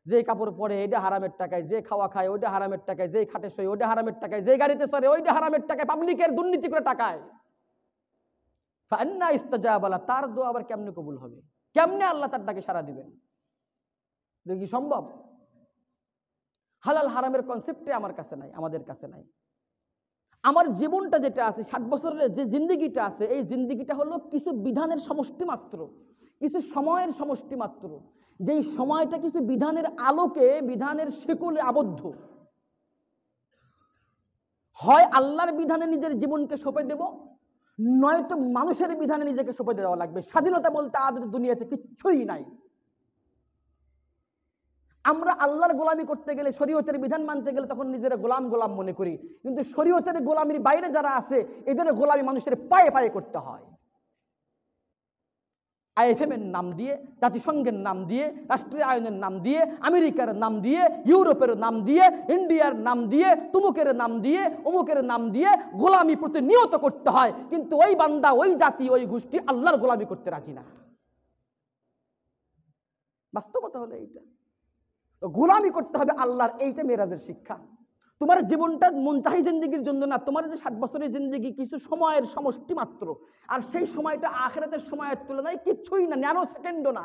যে কাপড় পরে এটা হারামের টাকায়, যে খাওয়া খায় ওইটা হারামের টাকায়, যে খাটে শোয় ওইটা হারামের টাকায়, যে গাড়িতে চড়ে ওইটা হারামের টাকায়, পাবলিকের দুর্নীতি করে টাকায়। ফাআন্না ইস্তাজাবা লা, তার দোয়া আবার কেমনে কবুল হবে? কেমনে আল্লাহ তার ডাকে সাড়া দিবেন? দেখি সম্ভব? হালাল হারামের কনসেপ্টে আমার কাছে নাই, আমাদের কাছে নাই। আমার জীবনটা যেটা আছে, 60 বছরের যে জিন্দিগিটা আছে, এই জিন্দিগিটা হলো কিছু বিধানের সমষ্টি মাত্র, কিছু সময়ের সমষ্টি মাত্র। যেই সময়টা কিছু বিধানের আলোকে, বিধানের শিকলে আবদ্ধ। হয় আল্লাহর বিধানে নিজের জীবনকে সঁপে দেব, নয়তো মানুষের বিধানে নিজেকে সঁপে দেওয়া লাগবে। স্বাধীনতা বলতে আদের দুনিয়াতে কিচ্ছুই নাই। আমরা আল্লাহর গোলামি করতে গেলে, শরীয়তের বিধান মানতে গেলে তখন নিজেরা গোলাম গোলাম মনে করি, কিন্তু শরীয়তের গোলামির বাইরে যারা আছে এদের গোলামি মানুষের পায়ে পায়ে করতে হয়। IFM এর নাম দিয়ে, জাতিসংঘের নাম দিয়ে, রাষ্ট্রীয় আইনের নাম দিয়ে, আমেরিকার নাম দিয়ে, ইউরোপের নাম দিয়ে, ইন্ডিয়ার নাম দিয়ে, তুমুকের নাম দিয়ে, অমুকের নাম দিয়ে গোলামি প্রতিনিয়ত করতে হয়। কিন্তু ওই বান্দা, ওই জাতি, ওই গোষ্ঠী আল্লাহর গোলামি করতে রাজি না। বাস্তবতা হলো এইটা। গোলামি করতে হবে আল্লাহর, এইটা মেরাজের শিক্ষা। তোমার জীবনটা মনচাহি জিন্দেগির জন্য না, তোমার যে 60 বছরের জিন্দেগি কিছু সময়ের সমষ্টি মাত্র, আর সেই সময়টা আখিরাতের সময়ের তুলনায় কিচ্ছুই না, ন্যানো সেকেন্ডও না।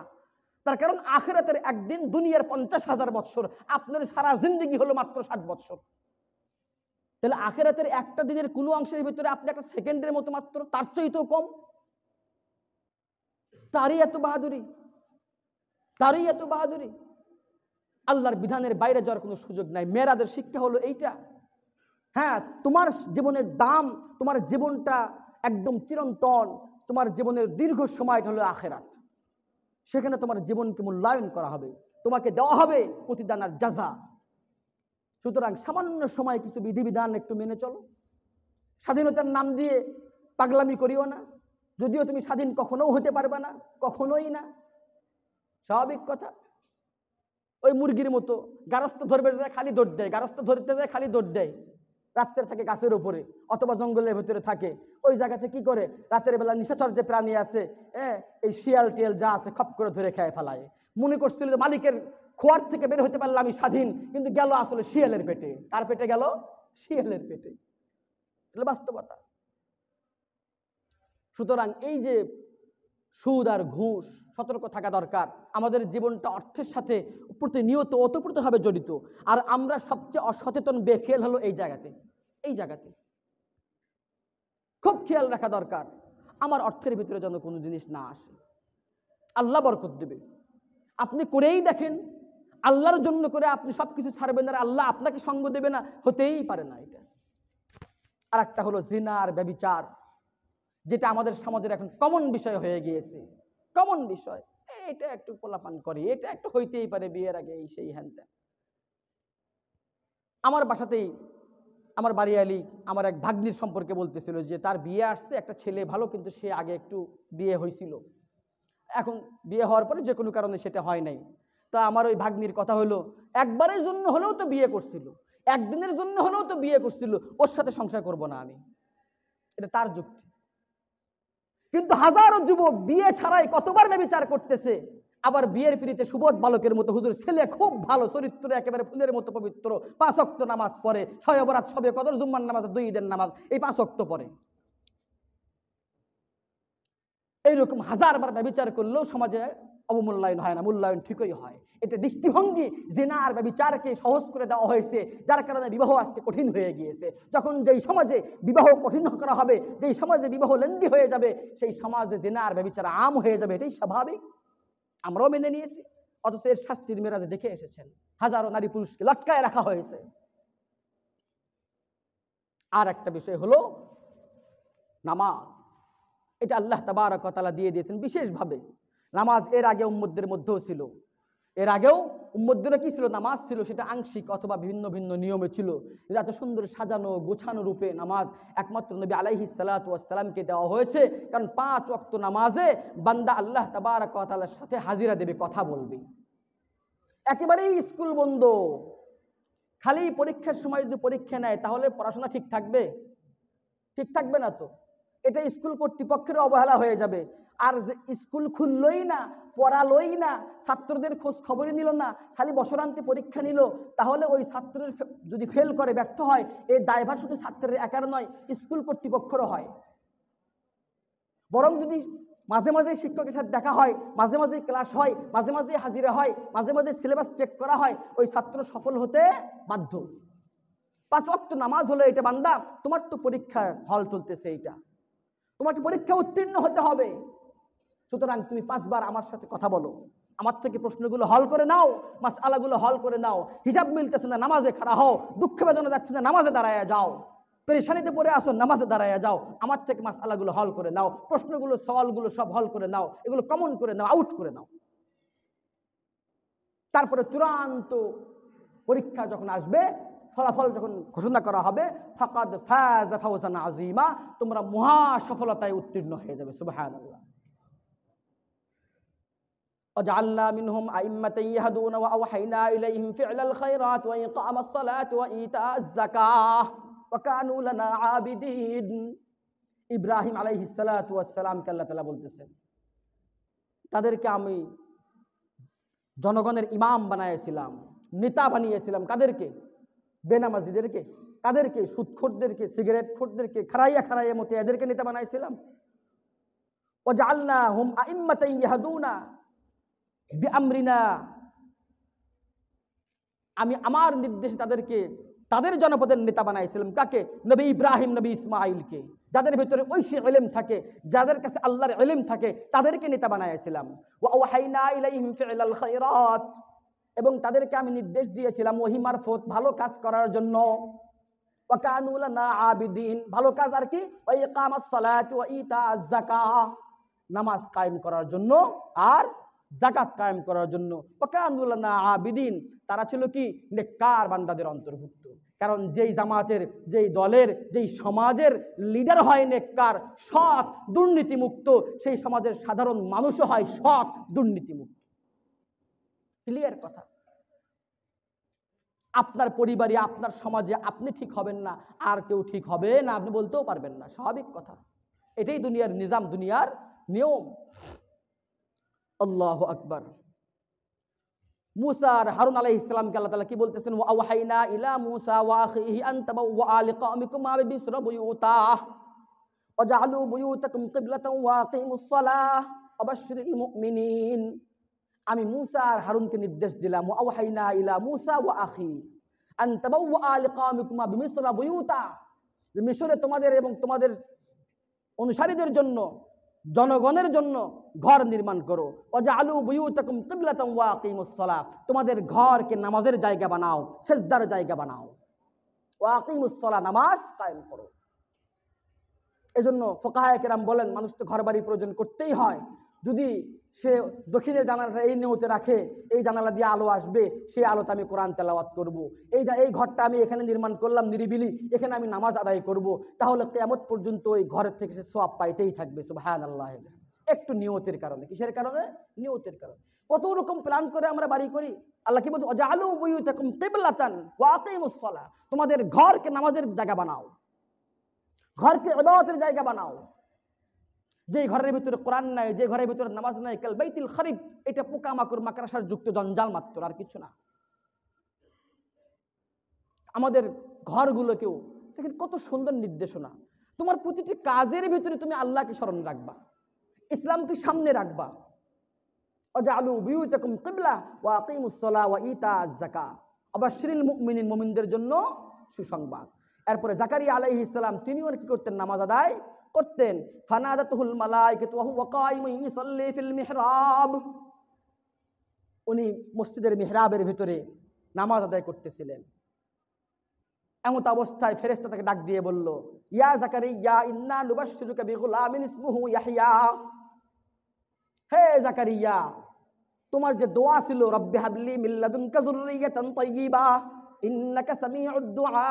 তার কারণ আখিরাতের একদিন দুনিয়ার 50,000 বছর, আপনার সারা জিন্দেগি হলো মাত্র 60 বছর। তাহলে আখিরাতের একটা দিনের কোনো অংশের ভিতরে আপনি একটা সেকেন্ডের মতো মাত্র, তার চাইতেও কম। তারই এত বাহাদুরি, তারই এত বাহাদুরি। আল্লাহর বিধানের বাইরে যাওয়ার কোনো সুযোগ নাই। মেরাজের শিক্ষা হলো এইটা। হ্যাঁ, তোমার জীবনের দাম, তোমার জীবনটা একদম চিরন্তন, তোমার জীবনের দীর্ঘ সময়টা হলো আখিরাত। সেখানে তোমার জীবনকে মূল্যায়ন করা হবে, তোমাকে দেওয়া হবে প্রতিদান আর জাযা। সুতরাং সামান্য সময় কিছু বিধিবিধান একটু মেনে চলো। স্বাধীনতার নাম দিয়ে পাগলামি করিও না, যদিও তুমি স্বাধীন কখনোও হতে পারবে না, কখনোই না, স্বাভাবিক কথা। ওই মুরগির মতো গারস্থ ধরবে যায় খালি দৌড় দেয়, গারস্থ ধরতে যায় খালি দৌড় দেয়। রাত্রে থাকে গাছের উপরে অথবা জঙ্গলের ভিতরে থাকে। ওই জায়গাতে কি করে, রাতের বেলা নিশাচর যে প্রাণী আছে, এই শিয়াল টিয়াল যা আছে খপ করে ধরে খেয়ে ফেলায়। মনে করছিল যে মালিকের খোয়ার থেকে বের হতে পারলে আমি স্বাধীন, কিন্তু গেল আসলে শিয়ালের পেটে। কার পেটে গেল? শিয়ালের পেটে। বাস্তবতা। সুতরাং এই যে সুদ আর ঘুষ, সতর্ক থাকা দরকার। আমাদের জীবনটা অর্থের সাথে প্রতিনিয়ত ওতপ্রোতভাবে জড়িত। আর আমরা সবচেয়ে অসচেতন বেখেয়াল হলো এই জায়গাতে। খুব খেয়াল রাখা দরকার আমার অর্থের ভিতরে যেন কোনো জিনিস না আসে। আল্লাহ বরকত দেবে, আপনি করেই দেখেন। আল্লাহর জন্য করে আপনি সবকিছু ছাড়বেন আর আল্লাহ আপনাকে সঙ্গ দেবে না, হতেই পারে না এটা। আর একটা হলো জিনা আর ব্যভিচার, যেটা আমাদের সমাজের এখন কমন বিষয় হয়ে গিয়েছে। কমন বিষয়, এটা একটু পোলাপান করে, এটা একটু হইতেই পারে বিয়ের আগে, এই সেই হ্যান ত্যান। আমার বাসাতেই আমার বাড়ি আলী আমার এক ভাগ্নির সম্পর্কে বলতেছিল যে তার বিয়ে আসছে, একটা ছেলে ভালো, কিন্তু সে আগে একটু বিয়ে হয়েছিল, এখন বিয়ে হওয়ার পরে যে কোনো কারণে সেটা হয় নাই। তা আমার ওই ভাগ্নির কথা হলো, একবারের জন্য হলেও তো বিয়ে করছিল, একদিনের জন্য হলেও তো বিয়ে করছিল, ওর সাথে সংসার করব না আমি। এটা তার যুক্তি। কিন্তু হাজারো যুবক বিয়ে ছাড়াই কতবার ব্যভিচার করতেছে, আবার বিয়ের পিড়িতে সুবোধ বালকের মতো, হুজুর ছেলে খুব ভালো, চরিত্র একেবারে ফুলের মতো পবিত্র, 5 ওয়াক্ত নামাজ পড়ে, শবে বরাত, শবে কদর, জুম্মার নামাজ, 2 ঈদের নামাজ, এই 5 ওয়াক্ত পড়ে। এইরকম হাজারবার ব্যভিচার করলেও সমাজে অবমূল্যায়ন হয় না, মূল্যায়ন ঠিকই হয়। এটা দৃষ্টিভঙ্গি জিনা আর ব্যভিচারকে সহজ করে দেওয়া হয়েছে, যার কারণে বিবাহ আজকে কঠিন হয়ে গিয়েছে। যখন যেই সমাজে বিবাহ কঠিন করা হবে, যেই সমাজে বিবাহ লেন্দি হয়ে যাবে, সেই সমাজে জিনা আর ব্যভিচার আম হয়ে যাবে। এটাই স্বাভাবিক, আমরাও মেনে নিয়েছি। অথচ এর শাস্তির মেরাজে দেখে এসেছেন, হাজারো নারী পুরুষকে লটকায় রাখা হয়েছে। আর একটা বিষয় হলো নামাজ। এটা আল্লাহ তাবারক ওয়া তাআলা দিয়ে দিয়েছেন বিশেষভাবে। নামাজ এর আগে উম্মতদের মধ্যেও ছিল, এর আগেও উম্মতদের কি ছিল? নামাজ ছিল, সেটা আংশিক অথবা ভিন্ন ভিন্ন নিয়মে ছিল। এত সুন্দর সাজানো গোছানো রূপে নামাজ একমাত্র নবী আলাইহিস সালাতু ওয়াস সালামকে দেওয়া হয়েছে। কারণ 5 ওয়াক্ত নামাজে বান্দা আল্লাহ তাবারক ওয়া তাআলার সাথে হাজিরা দেবে, কথা বলবে। একেবারেই স্কুল বন্ধ, খালি পরীক্ষার সময় যদি পরীক্ষা নেয় তাহলে পড়াশোনা ঠিক থাকবে? ঠিক থাকবে না তো। এটা স্কুল কর্তৃপক্ষের অবহেলা হয়ে যাবে। আর যে স্কুল খুললই না, পড়ালই না, ছাত্রদের খোঁজ খবরই নিল না, খালি বছরান্তে পরীক্ষা নিল, তাহলে ওই ছাত্রের যদি ফেল করে, ব্যর্থ হয়, এই দায়ভার শুধু ছাত্রের একার নয়, স্কুল কর্তৃপক্ষেরও হয়। বরং যদি মাঝে মাঝে শিক্ষকের সাথে দেখা হয়, মাঝে মাঝে ক্লাস হয়, মাঝে মাঝে হাজিরা হয়, মাঝে মাঝে সিলেবাস চেক করা হয়, ওই ছাত্র সফল হতে বাধ্য। 5 ওয়াক্ত নামাজ হলো এটা বান্দা, তোমার তো পরীক্ষা হল চলতেছে, এইটা তোমাকে পরীক্ষা উত্তীর্ণ হতে হবে। সুতরাং তুমি 5 বার আমার সাথে কথা বলো, আমার থেকে প্রশ্নগুলো হল করে নাও, মাসআলাগুলো হল করে নাও। হিসাব মিলতেছে না, নামাজে খাড়া হও। দুঃখ বেদনা যাচ্ছে না, নামাজে দাঁড়ায়া যাও। পেরেশানিতে পড়ে আসো, নামাজে দাঁড়ায়া যাও। আমার থেকে মাসআলাগুলো হল করে নাও, প্রশ্নগুলো সওয়ালগুলো সব হল করে নাও, এগুলো কমন করে নাও, আউট করে নাও। তারপরে চূড়ান্ত পরীক্ষা যখন আসবে, ফলাফল যখন ঘোষণা করা হবে, ফাকাদ ফাযা ফাওজান আযীমা, তোমরা মহা সফলতায় উত্তীর্ণ হয়ে যাবে। সুবহানাল্লাহ। وجعلنا منهم أئمة يهدون وأوحينا إليهم فعل الخيرات وإقام الصلاة وإيتاء الزكاة وكانوا لنا عابدين। ইব্রাহিম আলাইহিস সালাতু ওয়াস সালামকে আল্লাহ তাআলা বলতেছেন, তাদেরকে আমি জনগণের ইমাম বানিয়েছিলাম, নেতা বানিয়েছিলাম। কাদেরকে? বেনামাজিদেরকে। কাদেরকে? সুদখোরদেরকে, সিগারেটখোরদেরকে, খারাইয়া খারাইয়া মতো এদেরকে নেতা বানাইছিলাম। ওয়াজআলনাহুম আইম্মাতান ইয়াহদুনা বিআমরিনা, আমি আমার নির্দেশে তাদেরকে তাদের জনপদের নেতা বানাইছিলাম। কাকে? নবী ইব্রাহিম, নবী ইসমাঈলকে। যাদের ভিতরে ঐশী ইলম থাকে, যাদের কাছে আল্লাহর ইলম থাকে, তাদেরকে নেতা বানাইছিলাম। ওয়া আওহাইনা ইলাইহিম ফি'লাল খায়রাত, এবং তাদেরকে আমি নির্দেশ দিয়েছিলাম ওহী মারফত ভালো কাজ করার জন্য। ওয়া কানু লানা আবিদিন, ভালো কাজ আর কি? ওয়া ইকামাস সালাত ওয়া ইতাআজ যাকাহ, নামাজ কায়েম করার জন্য আর যাকাত কায়েম করার জন্য। ওয়া কানু লানা আবিদিন, তারা ছিল কি? নেককার বান্দাদের অন্তর্ভুক্ত। কারণ যেই জামাতের, যেই দলের, যেই সমাজের লিডার হয় নেককার, সৎ, দুর্নীতিমুক্ত, সেই সমাজের সাধারণ মানুষও হয় সৎ, দুর্নীতিমুক্ত। ক্লিয়ার কথা? আপনার পরিবারে, আপনার সমাজে আপনি ঠিক হবেন না, আর কেউ ঠিক হবে না আপনি বলতেও পারবেন না, স্বাভাবিক কথা। এটাই দুনিয়ার নিজাম, দুনিয়ার নিয়ম। আল্লাহু আকবার। মুসা আর হারুন আলাইহিস সালামকে আল্লাহ তাআলা কি বলতেছেন, ওয়া আওহাইনা ইলা মুসা ওয়া আখিহি আন তাবাওয়া লিকাওমিকুমা বিমিসরা বুয়ুতা ওয়া জাআলু বুয়ুতাকুম কিবলাতান ওয়া আকিমুস সালাহ ওয়া বাশশিরিল মুমিনিন। আমি মুসা আর হারুনকে নির্দেশ দিলাম, ওয়া আওহাইনা ইলা মুসা ওয়া আখি আন তাবাওয়া লিকাওমিকুমা বিমিসরা বুয়ুতা, যে মিশরে তোমাদের এবং তোমাদের অনুসারীদের জন্য, জনগণের জন্য ঘর নির্মাণ করো। ওয়াজআলু বুয়ুতাকুম কিবলাতান ওয়া আকিমুস সালাহ, তোমাদের ঘরকে নামাজের জায়গা বানাও, সিজদার জায়গা বানাও। ওয়া আকিমুস সালাহ, নামাজ কায়েম করো। এজন্য ফুকাহায়ে কেরাম বলেন, মানুষ তো ঘর বাড়ি প্রয়োজন করতেই হয়। যদি সে দক্ষিণের জানালাটা এই নিয়তে রাখে, এই জানালা দিয়ে আলো আসবে, সেই আলোতে আমি কোরআন তেলাওয়াত করব, এই ঘরটা আমি এখানে নির্মাণ করলাম নিরিবিলি, এখানে আমি নামাজ আদায় করব, তাহলে কিয়ামত পর্যন্ত ওই ঘরের থেকে সে সওয়াব পাইতেই থাকবে। সুবহানাল্লাহ। একটু নিয়তের কারণে। কিসের কারণে? নিয়তের কারণে। কত রকম প্ল্যান করে আমরা বাড়ি করি। আল্লাহ কি বলছে, ওয়াজআলু বুয়ুতাকুম কিবলাতান ওয়া আকিমুস সালাহ, তোমাদের ঘরকে নামাজের জায়গা বানাও, ঘরকে ইবাদতের জায়গা বানাও। যে ঘরের ভিতরে কোরআন নাই, যে ঘরের ভিতরে নামাজ নাই, কাল বাইতুল খারিব, এটা পোকামাকড় মাকড়সার যুক্ত জঞ্জাল মাত্র, আর কিছু না। আমাদের ঘরগুলোকেও দেখেন কত সুন্দর নির্দেশনা। তোমার প্রতিটি কাজের ভিতরে তুমি আল্লাহকে স্মরণ রাখবা, ইসলামকে সামনে রাখবা। ওয়াজআলু বুয়ুতাকুম কিবলা ওয়া আকিমুস সালাহ ওয়া ইতাআজ যাকাত ওয়া বাশশিরিল মুমিনিন, মুমিনদের জন্য সুসংবাদ। এরপরে জাকারিয়া আলাইহিস সালাম তিনিও কি করতেন? নামাজ আদায় করতেন। ফানাদাতুহুল মালাইকাতু ওয়া হুয়া কায়িমুন ইউসাল্লি ফিল মিহরাব, উনি মসজিদের মিহরাবের ভিতরে নামাজ আদায় করতেছিলেন। এমত অবস্থায় ফেরেশতা তাকে ডাক দিয়ে বলল, ইয়া জাকারিয়া ইন্না নুবাশশিরুকা বিগুলামিন ইসমুহু ইয়াহইয়া, হে জাকারিয়া, তোমার যে দোয়া ছিল, রব্বি হাবলি মিন লাদুনকা যুররিয়াতান তাইয়্যিবা ইন্নাকা সামিউদ দুআ,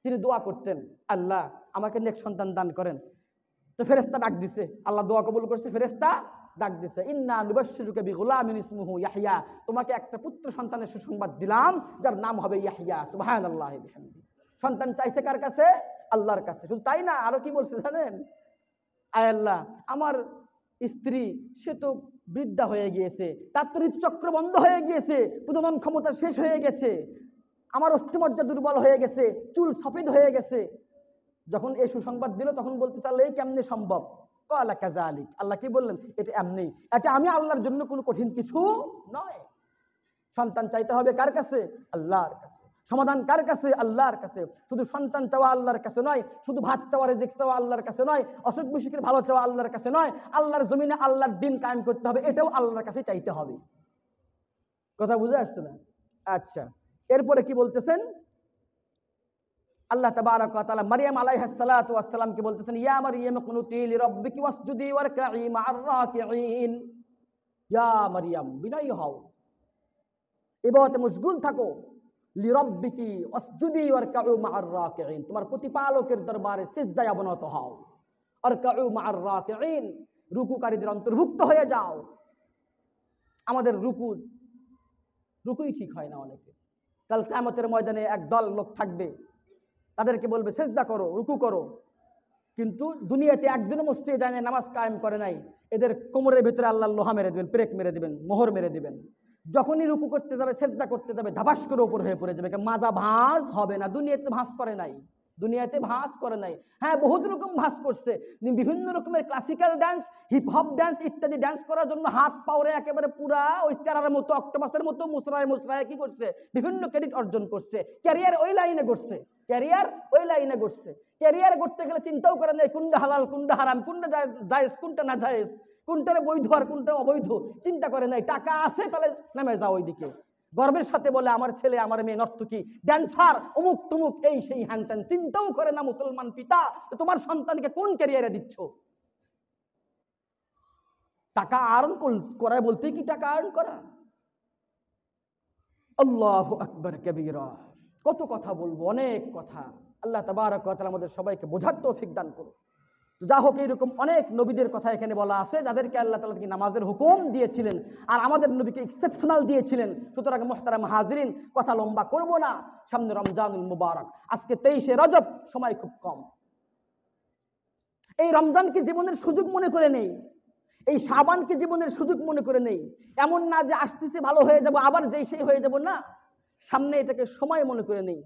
তিনি দোয়া করতেন, আল্লাহ আমাকে নেক সন্তান দান করেন। তো ফেরেশতা ডাক দিছে, আল্লাহ দোয়া কবুল করছে, ফেরেশতা ডাক দিছে, ইন্না নুবাশশিরুকা বিগুলামিন ইসমুহু ইয়াহইয়া, তোমাকে একটা পুত্র সন্তানের সুসংবাদ দিলাম, যার নাম হবে ইয়াহইয়া। সুবহানাল্লাহি বিহামদি। সন্তান চাইছে কার কাছে? আল্লাহর কাছে। শুধু তাই না, আরো কি বলছে জানেন? আয় আল্লাহ, আমার স্ত্রী সে তো বৃদ্ধা হয়ে গিয়েছে, তার তো ঋতুচক্র বন্ধ হয়ে গিয়েছে, প্রজনন ক্ষমতা শেষ হয়ে গেছে, আমার অস্থিমজ্জা দুর্বল হয়ে গেছে, চুল সফেদ হয়ে গেছে। যখন এই সুসংবাদ দিল তখন বলতেছে, আল্লাহ এই কেমনে সম্ভব? ক্বালা কাযালিক, আল্লাহ কি বললেন? এটা এমনি, এটা আমি আল্লাহর জন্য কোনো কঠিন কিছু নয়। সন্তান চাইতে হবে কার কাছে? আল্লাহর কাছে। সমাধান কার কাছে? আল্লাহর কাছে। শুধু সন্তান চাওয়া আল্লাহর কাছে নয়, শুধু ভাত চাওয়া, রিজিক চাওয়া আল্লাহর কাছে নয়, অসুখ বিসুখের ভালো চাওয়া আল্লাহর কাছে নয়, আল্লাহর জমিনে আল্লাহর দিন কায়েম করতে হবে, এটাও আল্লাহর কাছে চাইতে হবে। কথা বুঝে আসছে না? আচ্ছা, এরপরে কি বলতেছেন? আল্লাহ তাবারক ওয়া তাআলা মারইয়াম আলাইহিস সালাতু ওয়াস সালামকে বলতেছেন, ইয়া মারইয়াম কুনুতি লিরাব্বিকি ওয়াসজুদি ওয়ারকাই মা'আর রাকিঈন, ইয়া মারইয়াম, বিনয়ী হও, ইবাদতে মশগুল থাকো, লিরাব্বিকি ওয়াসজুদি ওয়ারকাউ মা'আর রাকিঈন, তোমার প্রতিপালকের দরবারে সিজদায় অবনত হও, ওয়ারকাউ মা'আর রাকিঈন, রুকুকারীদের অন্তর্ভুক্ত হয়ে যাও। আমাদের রুকুই ঠিক হয় না অনেকে। কাল কিয়ামতের ময়দানে একদল লোক থাকবে, তাদেরকে বলবে সিজদা করো, রুকু করো, কিন্তু দুনিয়াতে একদিনও মসজিদে যায় না, নামাজ কায়েম করে নাই, এদের কোমরের ভিতরে আল্লাহ লোহা মেরে দিবেন, পেরেক মেরে দিবেন, মোহর মেরে দিবেন। যখনই রুকু করতে যাবে, সিজদা করতে যাবে, ধাবাস করে উপর হয়ে পড়ে যাবে, মাজা ভাঁজ হবে না। দুনিয়াতে ভাঁজ করে নাই, দুনিয়াতে ভাঁজ করে নাই। হ্যাঁ, বহুত রকম ভাঁজ করছে, বিভিন্ন রকমের ক্লাসিক্যাল ডান্স, হিপহপ ডান্স ইত্যাদি ডান্স করার জন্য হাত পাওরে একেবারে পুরা ওই স্টারের মতো, অক্টোপাসের মতো মুসরায় মুসরায় কি করছে, বিভিন্ন ক্রেডিট অর্জন করছে, ক্যারিয়ার ওই লাইনে করছে, ক্যারিয়ার ওই লাইনে করছে। ক্যারিয়ার করতে গেলে চিন্তাও করে নেই কোনটা হালাল, কোনটা হারাম, কোনটা জায়েজ, কোনটা না জায়েজ, কোনটারে বৈধ আর কোনটা অবৈধ, চিন্তা করে নাই। টাকা আছে তাহলে নেমে যাও ওইদিকে, গর্বের সাথে বলে আমার ছেলে আমার মেয়ে নর্তকী, ড্যান্সার, অমুক তুমুক, এই সেই হ্যান ত্যান। চিন্তাও করে না মুসলমান পিতা তোমার সন্তানকে কোন ক্যারিয়ারে দিচ্ছ। টাকা আর্ন করা বলতে কি টাকা আর্ন করা? আল্লাহু আকবার কবীরা। কত কথা বলবো, অনেক কথা। আল্লাহ তাবারক ওয়া তাআলা আমাদের সবাইকে বোঝার তৌফিক দান করুন। তো যা হোক, এইরকম অনেক নবীদের কথা এখানে বলা আছে যাদেরকে আল্লাহ তাআলা কি নামাজের হুকুম দিয়েছিলেন, আর আমাদের নবীকে এক্সেপশনাল দিয়েছিলেন। সুতরাং মুহতারাম হাজিরিন, কথা লম্বা করব না, সামনে রমজানুল মুবারক, আজকে 23শে রজব, সময় খুব কম। এই রমজানকে জীবনের সুযোগ মনে করে নেই, এই শাবানকে জীবনের সুযোগ মনে করে নেই। এমন না যে আসতেছে ভালো হয়ে যাব আবার যেই সেই হয়ে যাব, না, সামনে এটাকে সময় মনে করে নেই।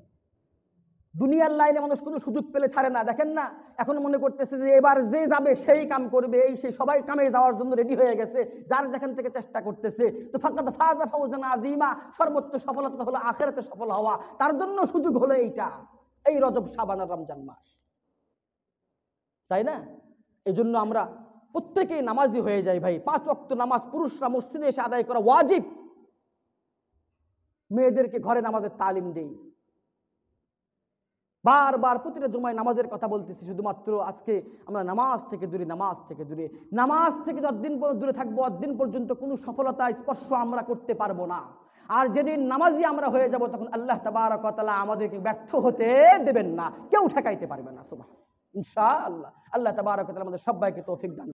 দুনিয়ার লাইনে মানুষ কোনো সুযোগ পেলে ছাড়ে না, দেখেন না, এখন মনে করতেছে যে এবার যে যাবে সেই কাম করবে, এই সেই সবাই কামে যাওয়ার জন্য রেডি হয়ে গেছে, যার যেখান থেকে চেষ্টা করতেছে। তো ফাকাদ ফাযা ফাওজান আযীমা, সর্বোচ্চ সফলতা হলো আখিরাতে সফল হওয়া, তার জন্য সুযোগ হলো এইটা, এই রজব, শাবান আর রমজান মাস, তাই না? এই জন্য আমরা প্রত্যেকেই নামাজি হয়ে যাই ভাই। 5 ওয়াক্ত নামাজ পুরুষরা মসজিদে এসে আদায় করা ওয়াজিব, মেয়েদেরকে ঘরে নামাজের তালিম দেই। বারবার প্রতিটা জুমায় নামাজের কথা বলতেছি, শুধুমাত্র আজকে আমরা নামাজ থেকে দূরে, নামাজ থেকে দূরে, নামাজ থেকে যতদিন দূরে থাকবো ততদিন পর্যন্ত কোনো সফলতা স্পর্শ আমরা করতে পারবো না। আর যেদিন নামাজি আমরা হয়ে যাব তখন আল্লাহ তাবারক ওয়া তাআলা আমাদেরকে ব্যর্থ হতে দেবেন না, কেউ ঠেকাইতে পারবে না। সুবহান, ইনশাআল্লাহ। আল্লাহ তাবারক ওয়া তাআলা আমাদের সবাইকে তৌফিক দান